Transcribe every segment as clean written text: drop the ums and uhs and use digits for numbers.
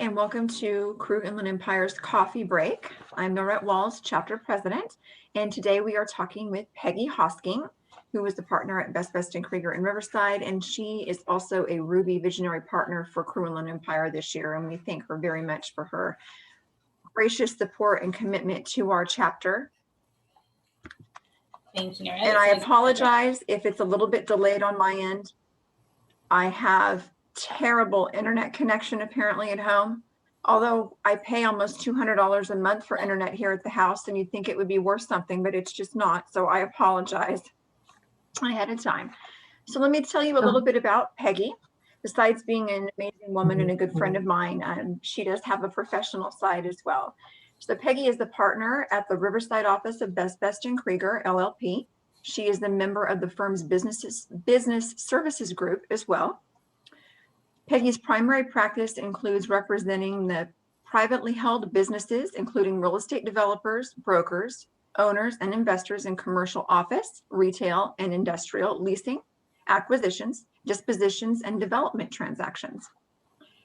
and welcome to Crew Inland Empire's Coffee Break. I'm NoRhett Walls, Chapter President, and today we are talking with Peggy Hosking, who is the partner at Best and Krieger in Riverside, and she is also a Ruby Visionary Partner for Crew Inland Empire this year, and we thank her very much for her gracious support and commitment to our chapter. Thank you, NoRhett. And I apologize if it's a little bit delayed on my end. I have terrible internet connection apparently at home. Although I pay almost $200 a month for internet here at the house, and you'd think it would be worth something, but it's just not. So I apologize ahead of time. So let me tell you a little bit about Peggy. Besides being an amazing woman and a good friend of mine, she does have a professional side as well. So Peggy is the partner at the Riverside office of Best and Krieger, LLP. She is the member of the firm's business services group as well. Peggy's primary practice includes representing the privately held businesses, including real estate developers, brokers, owners, and investors in commercial office, retail, and industrial leasing, acquisitions, dispositions, and development transactions.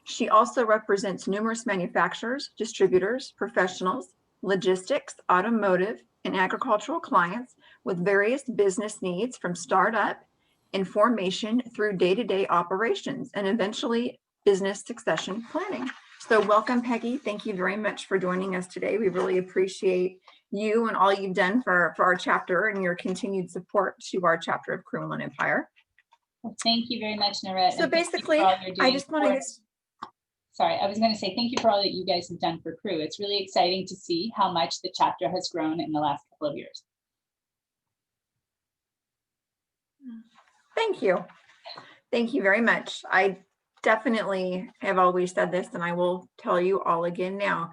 She also represents numerous manufacturers, distributors, professionals, logistics, automotive, and agricultural clients with various business needs from startup and formation through day-to-day operations and eventually business succession planning. So welcome, Peggy. Thank you very much for joining us today. We really appreciate you and all you've done for our chapter and your continued support to our chapter of Crew Inland Empire. Well, thank you very much, NoRhett. So basically, I just want to Sorry, I was going to say thank you for all that you guys have done for Crew. It's really exciting to see how much the chapter has grown in the last couple of years. Thank you. Thank you very much. I definitely have always said this, and I will tell you all again now.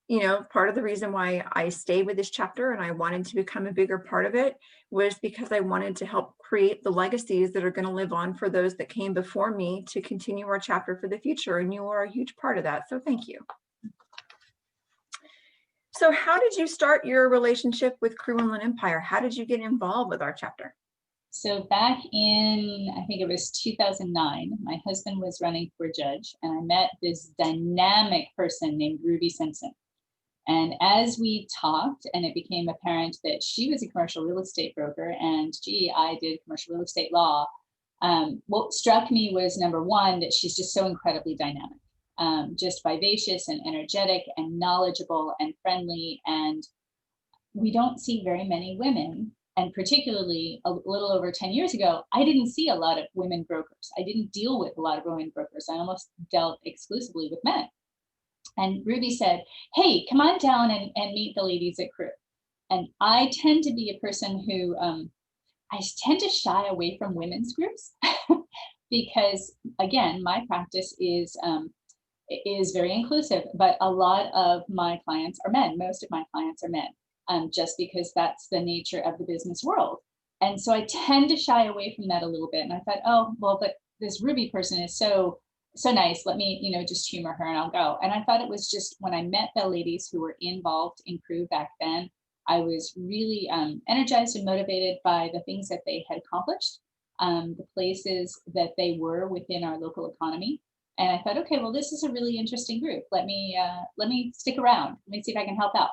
You know, part of the reason why I stayed with this chapter and I wanted to become a bigger part of it was because I wanted to help create the legacies that are going to live on for those that came before me to continue our chapter for the future. And you are a huge part of that. So thank you. So how did you start your relationship with Crew Inland Empire? How did you get involved with our chapter? So back in, I think it was 2009, my husband was running for judge and I met this dynamic person named Ruby Simpson. And as we talked and it became apparent that she was a commercial real estate broker and gee, I did commercial real estate law. What struck me was number one, that she's just so incredibly dynamic, just vivacious and energetic and knowledgeable and friendly. And we don't see very many women. And particularly a little over 10 years ago, I didn't see a lot of women brokers. I didn't deal with a lot of women brokers. I almost dealt exclusively with men. And Ruby said, hey, come on down and meet the ladies at Crew. And I tend to be a person who, I tend to shy away from women's groups because again, my practice is very inclusive, but a lot of my clients are men. Most of my clients are men. Just because that's the nature of the business world. And so I tend to shy away from that a little bit. And I thought, oh, well, but this Ruby person is so nice. Let me, just humor her and I'll go. And I thought it was just when I met the ladies who were involved in Crew back then, I was really energized and motivated by the things that they had accomplished, the places that they were within our local economy. And I thought, okay, well, this is a really interesting group. Let me stick around. Let me see if I can help out.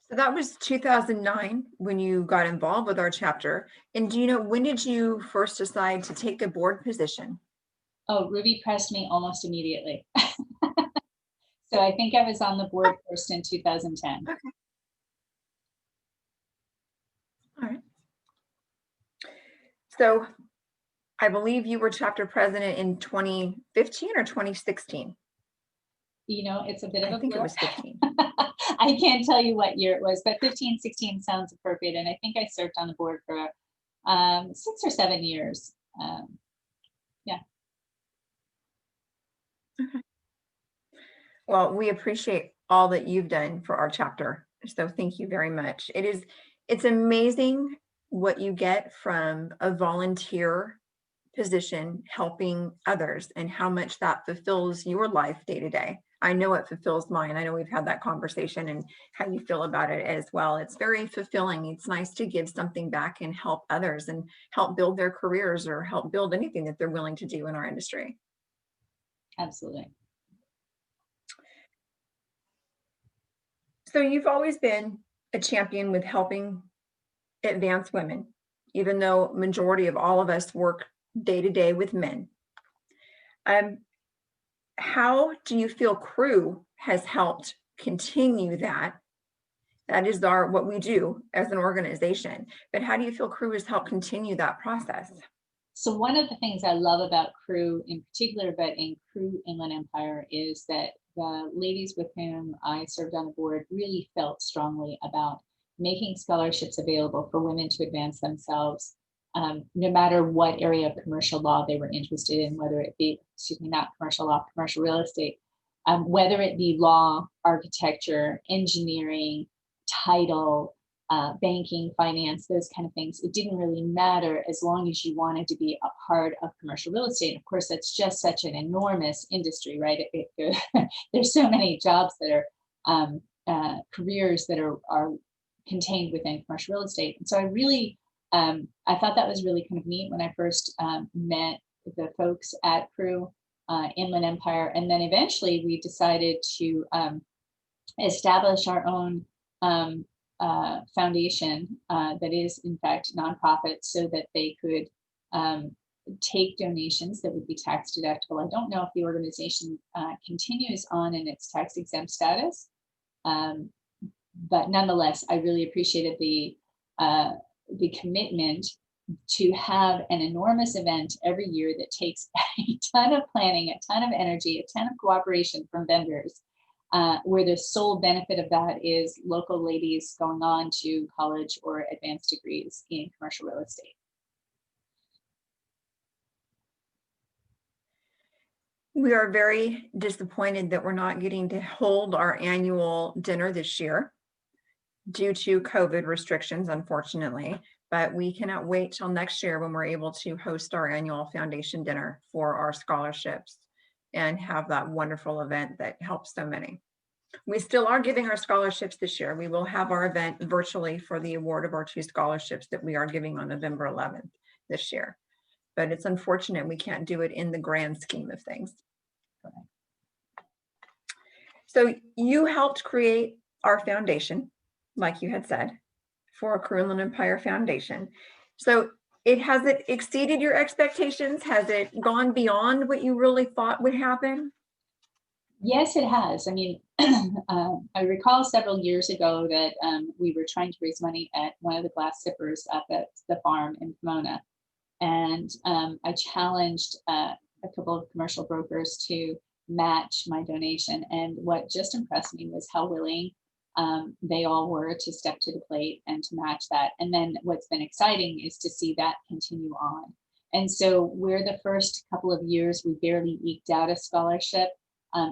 So that was 2009 when you got involved with our chapter. And do you know, when did you first decide to take a board position? Oh, Ruby pressed me almost immediately. So I think I was on the board first in 2010. Okay. All right. So I believe you were chapter president in 2015 or 2016. It's a bit of a blur. I think it was 15. I can't tell you what year it was, but 15, 16 sounds appropriate. And I think I served on the board for 6 or 7 years. Yeah. Okay. Well, we appreciate all that you've done for our chapter. So thank you very much. It's amazing what you get from a volunteer position helping others and how much that fulfills your life day to day. I know it fulfills mine. I know we've had that conversation and how you feel about it as well. It's very fulfilling. It's nice to give something back and help others and help build their careers or help build anything that they're willing to do in our industry. Absolutely. So you've always been a champion with helping advance women, even though majority of all of us work day to day with men. Um, how do you feel Crew has helped continue that? That is what we do as an organization. But how do you feel Crew has helped continue that process? So one of the things I love about Crew in particular, but in Crew Inland Empire, is that the ladies with whom I served on the board really felt strongly about making scholarships available for women to advance themselves, no matter what area of commercial law they were interested in, whether it be, not commercial law, commercial real estate, whether it be law, architecture, engineering, title, banking, finance, those kind of things. It didn't really matter as long as you wanted to be a part of commercial real estate. Of course, that's just such an enormous industry, right? There's so many jobs that are careers that are contained within commercial real estate. And so I thought that was really kind of neat when I first met the folks at Crew Inland Empire. And then eventually we decided to establish our own foundation that is in fact nonprofit, so that they could take donations that would be tax deductible. I don't know if the organization continues on in its tax exempt status, but nonetheless, I really appreciated the commitment to have an enormous event every year that takes a ton of planning, a ton of energy, a ton of cooperation from vendors, where the sole benefit of that is local ladies going on to college or advanced degrees in commercial real estate. We are very disappointed that we're not getting to hold our annual dinner this year due to COVID restrictions, unfortunately, but we cannot wait till next year when we're able to host our annual foundation dinner for our scholarships and have that wonderful event that helps so many. We still are giving our scholarships this year. We will have our event virtually for the award of our 2 scholarships that we are giving on November 11th this year. But it's unfortunate we can't do it in the grand scheme of things. So you helped create our foundation, like you had said, for Crew Inland Empire Foundation. So has it exceeded your expectations? Has it gone beyond what you really thought would happen? Yes, it has. I mean, I recall several years ago that we were trying to raise money at one of the glass sippers up at the farm in Pomona. And I challenged a couple of commercial brokers to match my donation. And what just impressed me was how willing they all were to step to the plate and to match that. And then what's been exciting is to see that continue on. And so where the first couple of years we barely eked out a scholarship,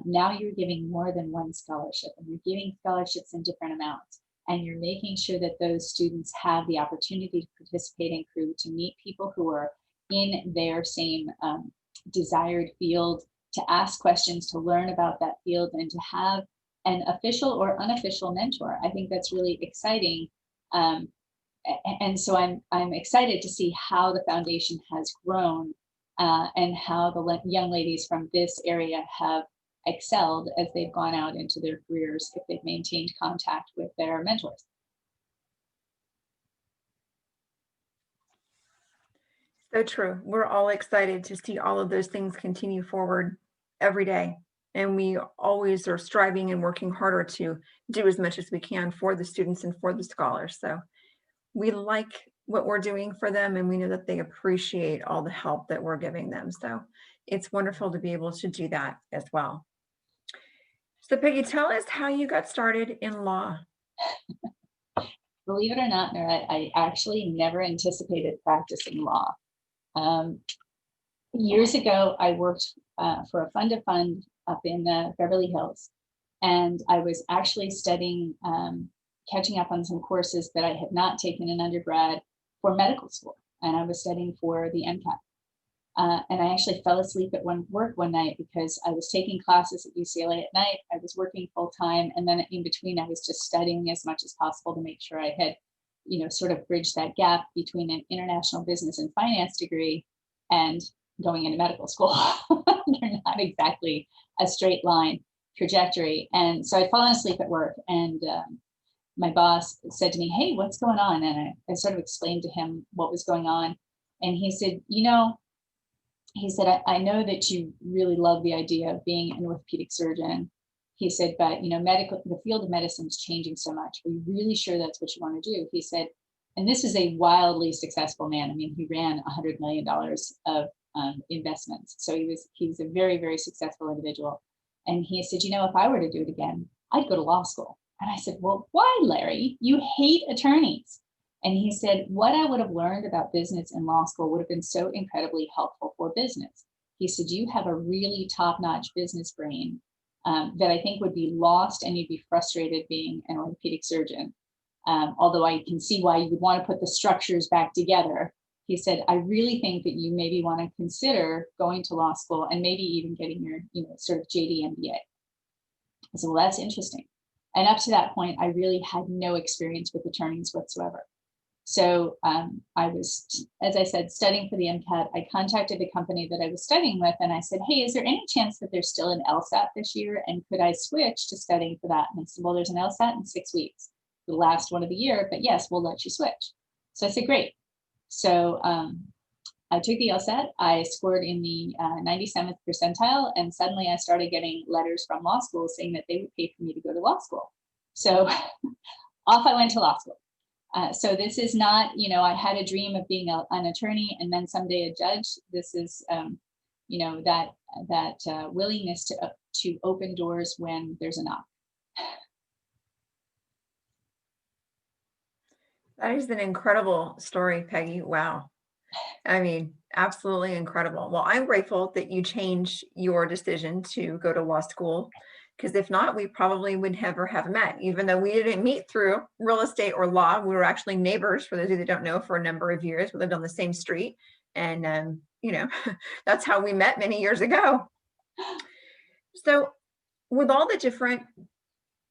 now you're giving more than one scholarship, and you're giving scholarships in different amounts. And you're making sure that those students have the opportunity to participate in Crew, to meet people who are in their same desired field, to ask questions, to learn about that field, and to have an official or unofficial mentor. I think that's really exciting. And so I'm excited to see how the foundation has grown and how the young ladies from this area have excelled as they've gone out into their careers, if they've maintained contact with their mentors. So true. We're all excited to see all of those things continue forward every day. And we always are striving and working harder to do as much as we can for the students and for the scholars. So we like what we're doing for them, and we know that they appreciate all the help that we're giving them. So it's wonderful to be able to do that as well. So Peggy, tell us how you got started in law. Believe it or not, NoRhett, I actually never anticipated practicing law. Years ago, I worked for a fund of fund up in Beverly Hills, and I was actually studying, catching up on some courses that I had not taken in undergrad for medical school, and I was studying for the MCAT. And I actually fell asleep at work one night because I was taking classes at UCLA at night. I was working full time. And then in between, I was just studying as much as possible to make sure I had, sort of bridged that gap between an international business and finance degree and going into medical school. They're not exactly a straight line trajectory. And so I'd fallen asleep at work, and my boss said to me, "Hey, what's going on?" And I sort of explained to him what was going on. And he said, I know that you really love the idea of being an orthopedic surgeon. He said, but the field of medicine is changing so much. Are you really sure that's what you want to do? He said, and this is a wildly successful man. I mean, he ran $100 million of investments. So he was a very, very successful individual. And he said, if I were to do it again, I'd go to law school. And I said, well, why, Larry? You hate attorneys. And he said, what I would have learned about business in law school would have been so incredibly helpful for business. He said, you have a really top-notch business brain that I think would be lost, and you'd be frustrated being an orthopedic surgeon. Although I can see why you would want to put the structures back together. He said, I really think that you maybe want to consider going to law school and maybe even getting your, sort of JD MBA. I said, well, that's interesting. And up to that point, I really had no experience with attorneys whatsoever. So I was, as I said, studying for the MCAT. I contacted the company that I was studying with, and I said, hey, is there any chance that there's still an LSAT this year? And could I switch to studying for that? And they said, well, there's an LSAT in 6 weeks, the last one of the year, but yes, we'll let you switch. So I said, great. So I took the LSAT. I scored in the 97th percentile, and suddenly I started getting letters from law school saying that they would pay for me to go to law school. So off I went to law school. So this is not, I had a dream of being an attorney and then someday a judge. This is, that willingness to open doors when there's a knock. That is an incredible story, Peggy. Wow. I mean, absolutely incredible. Well, I'm grateful that you changed your decision to go to law school, because if not, we probably would never have met. Even though we didn't meet through real estate or law, we were actually neighbors, for those of you that don't know, for a number of years. We lived on the same street, and that's how we met many years ago. So with all the different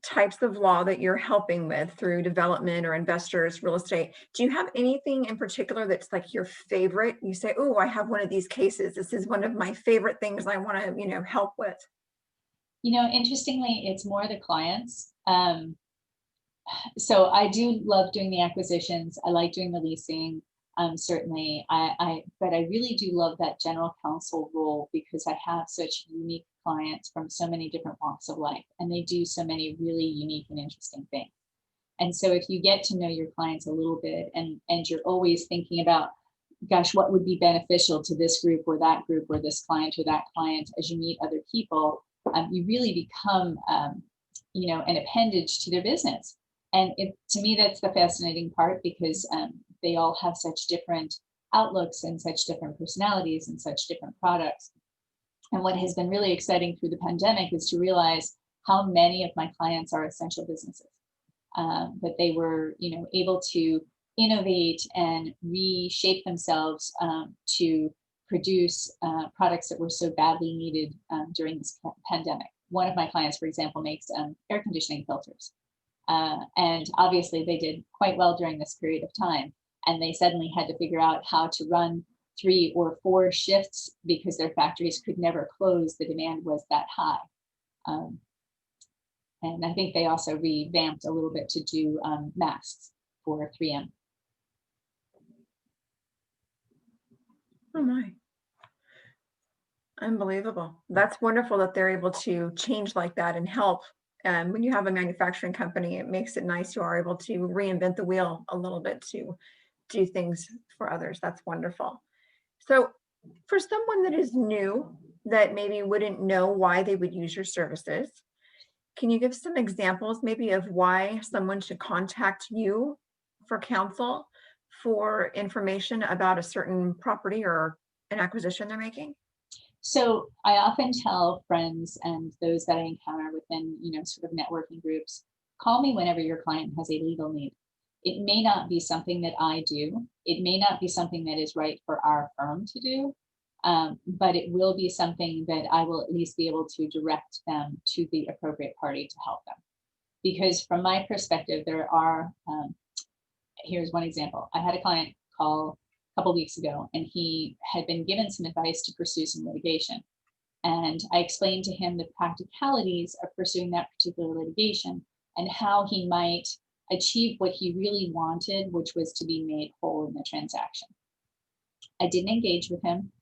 types of law that you're helping with through development or investors, real estate, do you have anything in particular that's like your favorite? You say, oh, I have one of these cases. This is one of my favorite things I want to, help with. Interestingly, it's more the clients. So I do love doing the acquisitions. I like doing the leasing. Certainly, but I really do love that general counsel role, because I have such unique clients from so many different walks of life, and they do so many really unique and interesting things. And so if you get to know your clients a little bit, and you're always thinking about, gosh, what would be beneficial to this group or that group or this client or that client, as you meet other people, you really become, an appendage to their business. And to me, that's the fascinating part, because they all have such different outlooks and such different personalities and such different products. And what has been really exciting through the pandemic is to realize how many of my clients are essential businesses, that they were, able to innovate and reshape themselves to produce products that were so badly needed during this pandemic. One of my clients, for example, makes air conditioning filters. And obviously they did quite well during this period of time. And they suddenly had to figure out how to run 3 or 4 shifts because their factories could never close. The demand was that high. And I think they also revamped a little bit to do masks for 3M. Oh my. Unbelievable. That's wonderful that they're able to change like that and help. When you have a manufacturing company, it makes it nice you are able to reinvent the wheel a little bit to do things for others. That's wonderful. So for someone that is new, that maybe wouldn't know why they would use your services, can you give some examples maybe of why someone should contact you for counsel, for information about a certain property or an acquisition they're making? So I often tell friends and those that I encounter within, sort of networking groups, call me whenever your client has a legal need. It may not be something that I do. It may not be something that is right for our firm to do. but it will be something that I will at least be able to direct them to the appropriate party to help them. Because from my perspective, there are, here's one example. I had a client call a couple weeks ago, and he had been given some advice to pursue some litigation. And I explained to him the practicalities of pursuing that particular litigation and how he might achieve what he really wanted, which was to be made whole in the transaction. I didn't engage with him,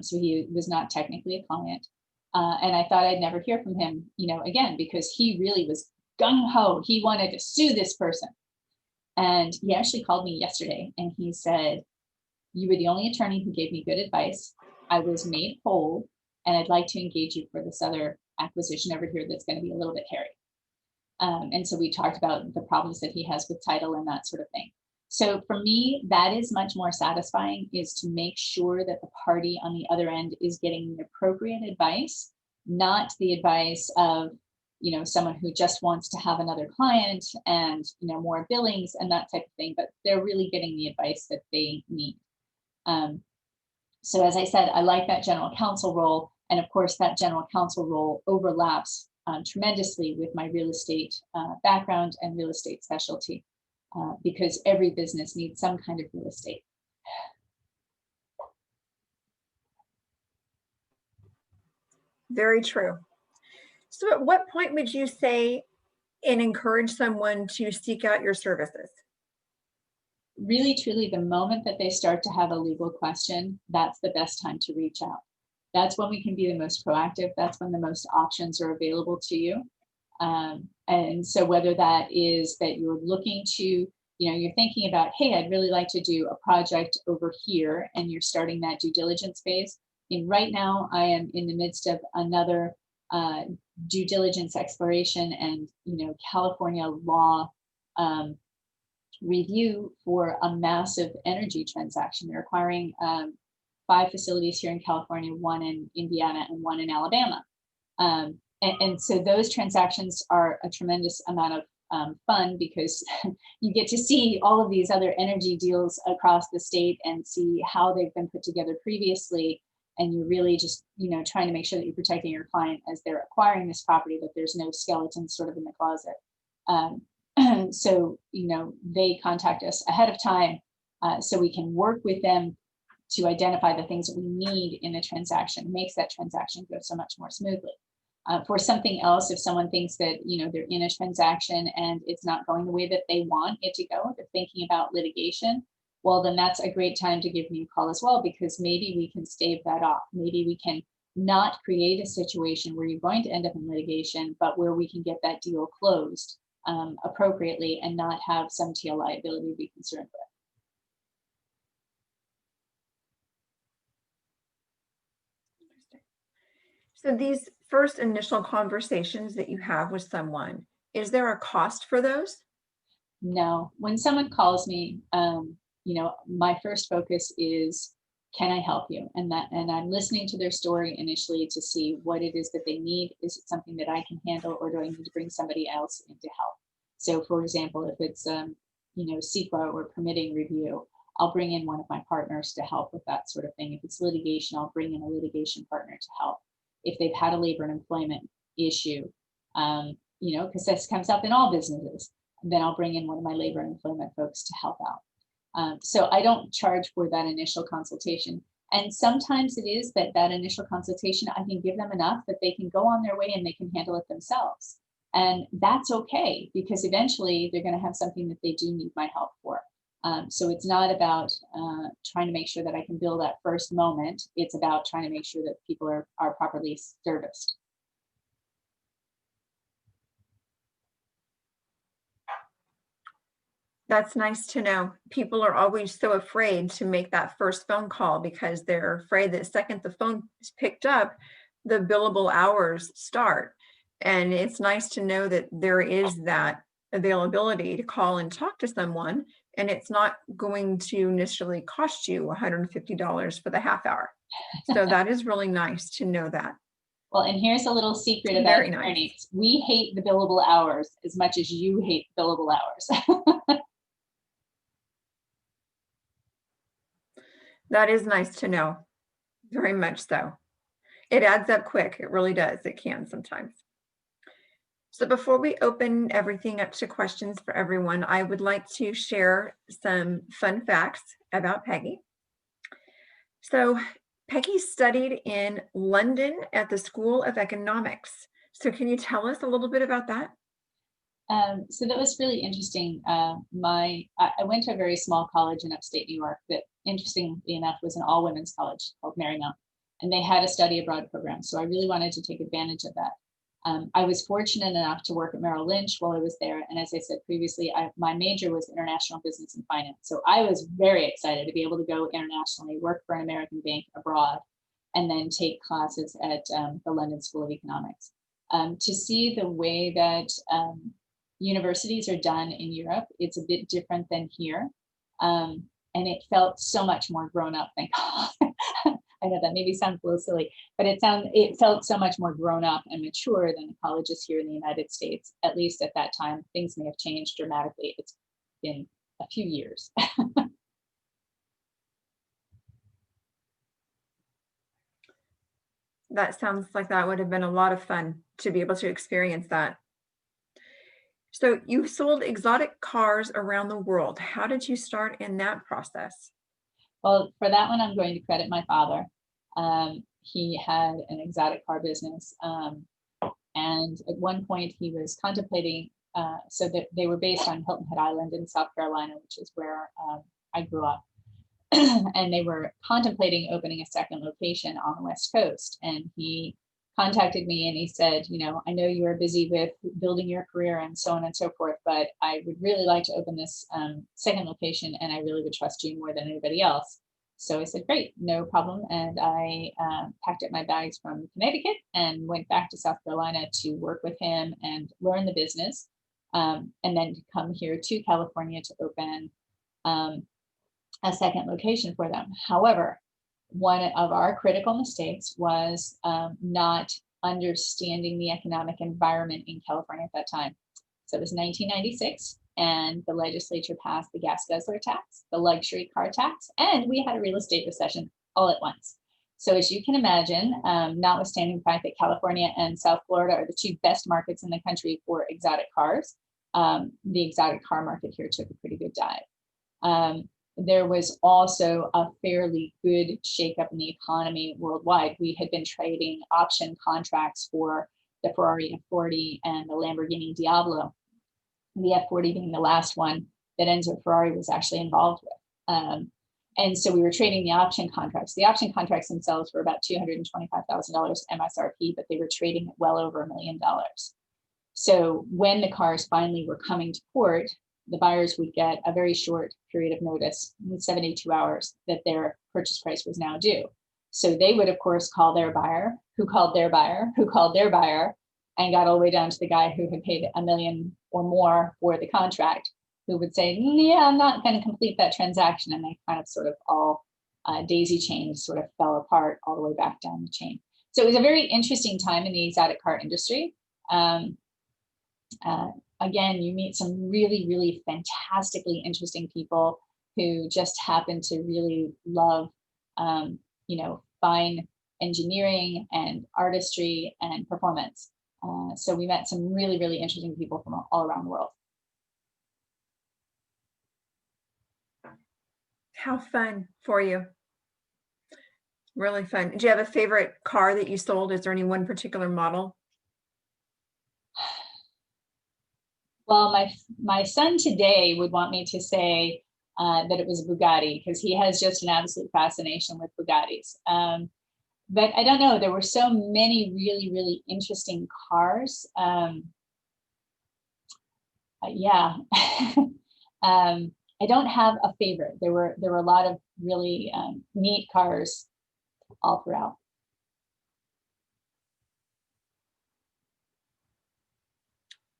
so he was not technically a client. And I thought I'd never hear from him, again, because he really was gung-ho. He wanted to sue this person. And he actually called me yesterday and he said, "You were the only attorney who gave me good advice. I was made whole, and I'd like to engage you for this other acquisition over here that's going to be a little bit hairy." And so we talked about the problems that he has with title and that sort of thing. So for me, that is much more satisfying, is to make sure that the party on the other end is getting the appropriate advice, not the advice of, someone who just wants to have another client and, more billings and that type of thing, but they're really getting the advice that they need. So as I said, I like that general counsel role. And of course, that general counsel role overlaps tremendously with my real estate background and real estate specialty, because every business needs some kind of real estate. Very true. So at what point would you say and encourage someone to seek out your services? Really, truly, the moment that they start to have a legal question, that's the best time to reach out. That's when we can be the most proactive. That's when the most options are available to you. And so whether that is that you're looking to, you're thinking about, hey, I'd really like to do a project over here, and you're starting that due diligence phase. And right now I am in the midst of another due diligence exploration and, California law review for a massive energy transaction. They're acquiring 5 facilities here in California, 1 in Indiana and 1 in Alabama. And so those transactions are a tremendous amount of fun, because you get to see all of these other energy deals across the state and see how they've been put together previously. And you're really just, trying to make sure that you're protecting your client as they're acquiring this property, that there's no skeleton sort of in the closet. So, they contact us ahead of time so we can work with them to identify the things that we need in the transaction. It makes that transaction go so much more smoothly. For something else, if someone thinks that, they're in a transaction and it's not going the way that they want it to go, they're thinking about litigation, well, then that's a great time to give me a call as well, because maybe we can stave that off. Maybe we can not create a situation where you're going to end up in litigation, but where we can get that deal closed appropriately and not have some tail liability to be concerned with. So these first initial conversations that you have with someone, is there a cost for those? No, when someone calls me, my first focus is, can I help you? And I'm listening to their story initially to see what it is that they need. Is it something that I can handle, or do I need to bring somebody else in to help? So for example, if it's, CEQA or permitting review, I'll bring in one of my partners to help with that sort of thing. If it's litigation, I'll bring in a litigation partner to help. If they've had a labor and employment issue, because this comes up in all businesses, then I'll bring in one of my labor and employment folks to help out. So I don't charge for that initial consultation. And sometimes it is that initial consultation, I can give them enough that they can go on their way and they can handle it themselves. And that's okay, because eventually they're going to have something that they do need my help for. So it's not about trying to make sure that I can bill that first moment. It's about trying to make sure that people are properly serviced. That's nice to know. People are always so afraid to make that first phone call because they're afraid that the second the phone is picked up, the billable hours start. And it's nice to know that there is that availability to call and talk to someone, and it's not going to necessarily cost you $150 for the half hour. So that is really nice to know that. Well, and here's a little secret about Very attorneys. nice. We hate the billable hours as much as you hate billable hours. That is nice to know. Very much so. It adds up quick. It really does. It can sometimes. So before we open everything up to questions for everyone, I would like to share some fun facts about Peggy. So Peggy studied in London at the School of Economics. So can you tell us a little bit about that? So that was really interesting. I went to a very small college in upstate New York that, interestingly enough, was an all-women's college called Marymount, and they had a study abroad program. So I really wanted to take advantage of that. I was fortunate enough to work at Merrill Lynch while I was there, and as I said previously, my major was international business and finance. So I was very excited to be able to go internationally, work for an American bank abroad, and then take classes at the London School of Economics. To see the way that universities are done in Europe, it's a bit different than here. And it felt so much more grown up, thank God. I know that maybe sounds a little silly, but it felt so much more grown up and mature than the colleges here in the United States, at least at that time. Things may have changed dramatically. It's been a few years. That sounds like that would have been a lot of fun to be able to experience that. So you sold exotic cars around the world. How did you start in that process? Well, for that one, I'm going to credit my father. He had an exotic car business. And at one point he was contemplating, so that they were based on Hilton Head Island in South Carolina, which is where I grew up. And they were contemplating opening a second location on the West Coast. And he contacted me and he said, you know, I know you are busy with building your career and so on and so forth, but I would really like to open this second location, and I really would trust you more than anybody else. So I said, great, no problem. And I packed up my bags from Connecticut and went back to South Carolina to work with him and learn the business, and then come here to California to open a second location for them. However, one of our critical mistakes was not understanding the economic environment in California at that time. So it was 1996, and the legislature passed the gas guzzler tax, the luxury car tax, and we had a real estate recession all at once. So as you can imagine, notwithstanding the fact that California and South Florida are the two best markets in the country for exotic cars, the exotic car market here took a pretty good dive. There was also a fairly good shakeup in the economy worldwide. We had been trading option contracts for the Ferrari F40 and the Lamborghini Diablo. The F40 being the last one that Enzo Ferrari was actually involved with. And so we were trading the option contracts. The option contracts themselves were about $225,000 MSRP, but they were trading at well over $1 million. So when the cars finally were coming to port, the buyers would get a very short period of notice, 72 hours, that their purchase price was now due. So they would, of course, call their buyer, who called their buyer, who called their buyer, and got all the way down to the guy who had paid $1 million or more for the contract, who would say, yeah, I'm not going to complete that transaction. And they kind of sort of all daisy chains sort of fell apart all the way back down the chain. So it was a very interesting time in the exotic car industry. Again, you meet some really, really fantastically interesting people who just happen to really love, fine engineering and artistry and performance. So we met some really, really interesting people from all around the world. How fun for you. Really fun. Do you have a favorite car that you sold? Is there any one particular model? Well, my son today would want me to say that it was a Bugatti, because he has just an absolute fascination with Bugattis. But I don't know, there were so many really, really interesting cars. Yeah, I don't have a favorite. There were a lot of really neat cars all throughout.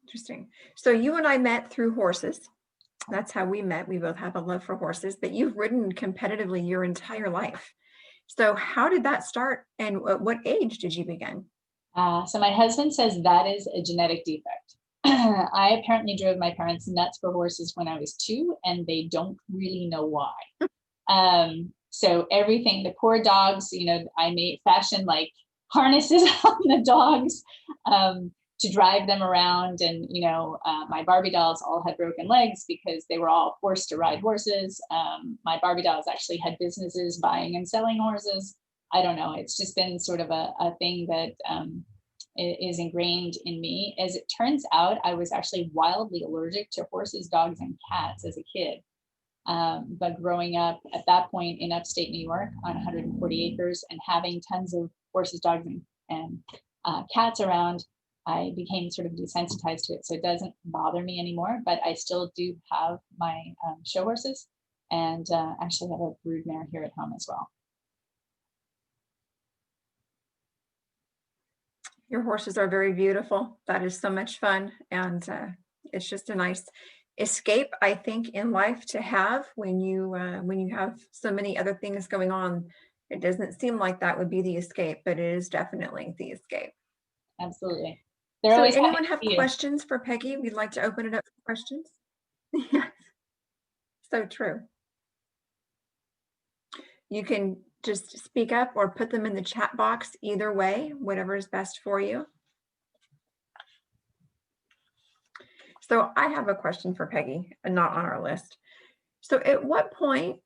Interesting. So you and I met through horses. That's how we met. We both have a love for horses, but you've ridden competitively your entire life. So how did that start, and at what age did you begin? So my husband says that is a genetic defect. I apparently drove my parents nuts for horses when I was 2, and they don't really know why. So everything, the poor dogs, you know, I made fashion like harnesses on the dogs to drive them around. And, you know, my Barbie dolls all had broken legs because they were all forced to ride horses. My Barbie dolls actually had businesses buying and selling horses. I don't know. It's just been sort of a thing that is ingrained in me. As it turns out, I was actually wildly allergic to horses, dogs, and cats as a kid. But growing up at that point in upstate New York on 140 acres and having tons of horses, dogs, and cats around, I became sort of desensitized to it. So it doesn't bother me anymore, but I still do have my show horses, and actually have a broodmare here at home as well. Your horses are very beautiful. That is so much fun. And it's just a nice escape, I think, in life to have when you have so many other things going on. It doesn't seem like that would be the escape, but it is definitely the escape. Absolutely. They're So always anyone have you. questions for Peggy? We'd like to open it up for questions. Yes, so true. You can just speak up or put them in the chat box, either way, whatever is best for you. So I have a question for Peggy, and not on our list. So at what point,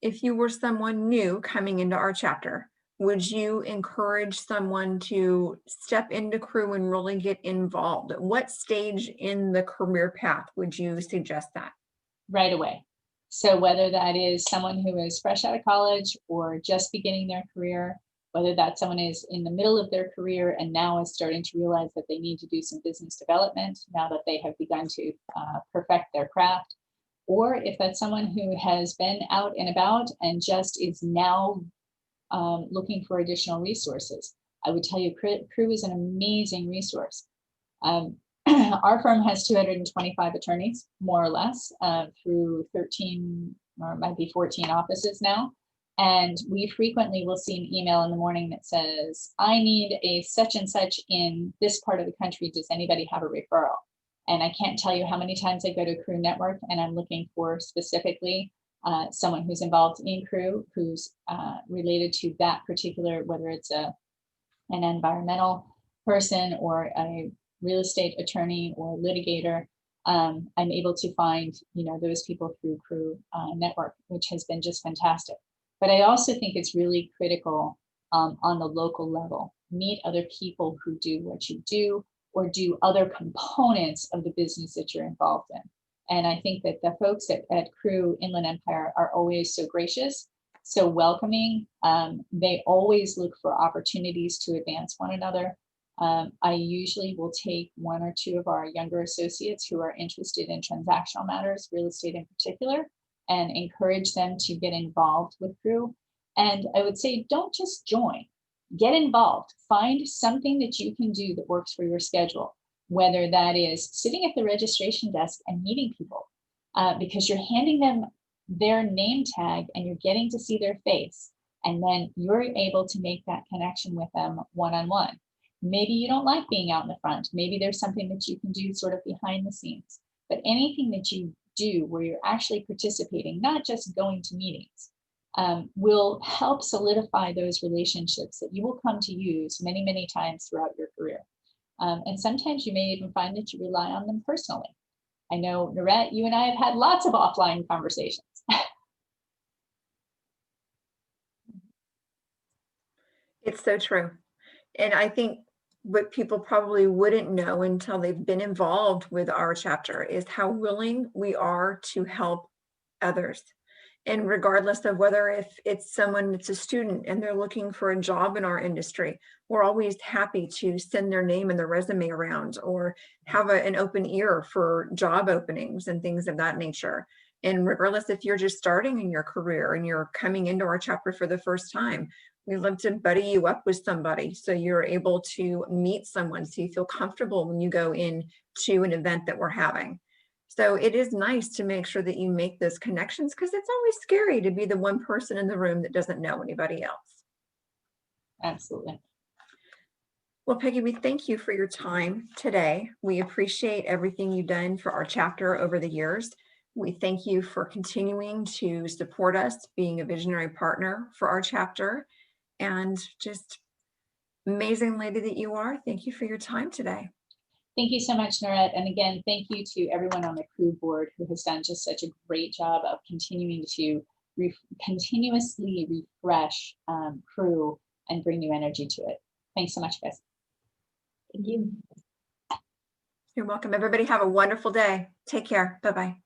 if you were someone new coming into our chapter, would you encourage someone to step into Crew and really get involved? At what stage in the career path would you suggest that? Right away. So whether that is someone who is fresh out of college or just beginning their career, whether that someone is in the middle of their career and now is starting to realize that they need to do some business development now that they have begun to perfect their craft, or if that's someone who has been out and about and just is now looking for additional resources. I would tell you Crew is an amazing resource. Our firm has 225 attorneys, more or less, through 13 or it might be 14 offices now. And we frequently will see an email in the morning that says, I need a such and such in this part of the country. Does anybody have a referral? And I can't tell you how many times I go to Crew Network and I'm looking for specifically someone who's involved in Crew, who's related to that particular, whether it's an environmental person or a real estate attorney or litigator. I'm able to find, you know, those people through Crew Network, which has been just fantastic. But I also think it's really critical on the local level. Meet other people who do what you do or do other components of the business that you're involved in. And I think that the folks at Crew Inland Empire are always so gracious, so welcoming. They always look for opportunities to advance one another. I usually will take one or two of our younger associates who are interested in transactional matters, real estate in particular, and encourage them to get involved with Crew. And I would say, don't just join, get involved. Find something that you can do that works for your schedule, whether that is sitting at the registration desk and meeting people, because you're handing them their name tag and you're getting to see their face. And then you're able to make that connection with them one-on-one. Maybe you don't like being out in the front. Maybe there's something that you can do sort of behind the scenes. But anything that you do where you're actually participating, not just going to meetings, will help solidify those relationships that you will come to use many, many times throughout your career. And sometimes you may even find that you rely on them personally. I know, NoRhett, you and I have had lots of offline conversations. It's so true. And I think what people probably wouldn't know until they've been involved with our chapter is how willing we are to help others. And regardless of whether if it's someone that's a student and they're looking for a job in our industry, we're always happy to send their name and their resume around or have an open ear for job openings and things of that nature. And regardless if you're just starting in your career and you're coming into our chapter for the first time, we love to buddy you up with somebody so you're able to meet someone so you feel comfortable when you go in to an event that we're having. So it is nice to make sure that you make those connections because it's always scary to be the one person in the room that doesn't know anybody else. Absolutely. Well, Peggy, we thank you for your time today. We appreciate everything you've done for our chapter over the years. We thank you for continuing to support us, being a visionary partner for our chapter, and just amazing lady that you are. Thank you for your time today. Thank you so much, NoRhett. And again, thank you to everyone on the crew board who has done just such a great job of continuing to continuously refresh crew and bring new energy to it. Thanks so much, guys. Thank you. You're welcome. Everybody have a wonderful day. Take care. Bye-bye.